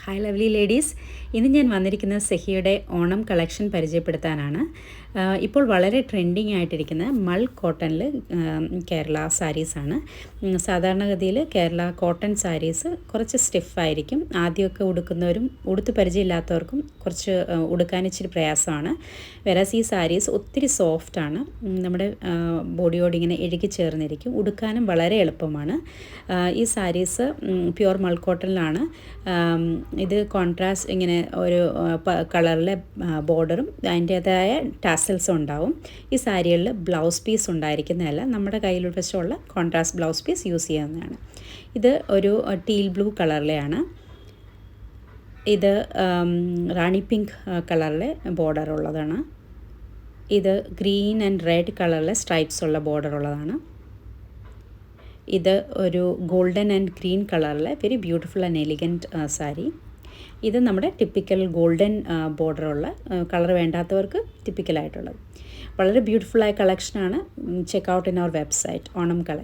Hi lovely ladies, ഇന്ന് ഞാൻ വന്നിരിക്കുന്നത് സെഹിയുടെ ഓണം കളക്ഷൻ പരിചയപ്പെടുത്താനാണ്. ഇപ്പോൾ വളരെ ട്രെൻഡിങ് ആയിട്ടിരിക്കുന്ന മൾ കോട്ടണിൽ കേരള സാരീസാണ്. സാധാരണഗതിയിൽ കേരള കോട്ടൺ സാരീസ് കുറച്ച് സ്റ്റിഫായിരിക്കും. ആദ്യമൊക്കെ ഉടുക്കുന്നവരും ഉടുത്ത് പരിചയമില്ലാത്തവർക്കും കുറച്ച് ഉടുക്കാൻ ഇച്ചിരി പ്രയാസമാണ്. വെരാസ് ഈ സാരീസ് ഒത്തിരി സോഫ്റ്റാണ്. നമ്മുടെ ബോഡിയോട് ഇങ്ങനെ ഇഴുകി ചേർന്നിരിക്കും. ഉടുക്കാനും വളരെ എളുപ്പമാണ്. ഈ സാരീസ് പ്യുവർ മൾ കോട്ടണിലാണ്. ഇത് കോൺട്രാസ്റ്റ് ഇങ്ങനെ ഒരു കളറിലെ ബോർഡറും അതിൻ്റേതായ ടാസൽസും ഉണ്ടാവും. ഈ സാരികളിൽ ബ്ലൗസ് പീസ് ഉണ്ടായിരിക്കുന്നതല്ല, നമ്മുടെ കയ്യിൽ വെച്ചുള്ള കോൺട്രാസ്റ്റ് ബ്ലൗസ് പീസ് യൂസ് ചെയ്യാവുന്നതാണ്. ഇത് ഒരു ടീൽ ബ്ലൂ കളറിലെയാണ്. ഇത് റാണി പിങ്ക് കളറിലെ ബോർഡർ ഉള്ളതാണ്. ഇത് ഗ്രീൻ ആൻഡ് റെഡ് കളറിലെ സ്ട്രൈപ്സ് ഉള്ള ബോർഡർ ഉള്ളതാണ്. ഇത് ഒരു ഗോൾഡൻ ആൻഡ് ഗ്രീൻ കളറിലെ very beautiful and elegant sari. ഇത് നമ്മുടെ ടിപ്പിക്കൽ ഗോൾഡൻ ബോർഡറുള്ള, കളർ വേണ്ടാത്തവർക്ക് ടിപ്പിക്കലായിട്ടുള്ളത് വളരെ ബ്യൂട്ടിഫുള്ളായ കളക്ഷനാണ്. Check out in our website Onam collection.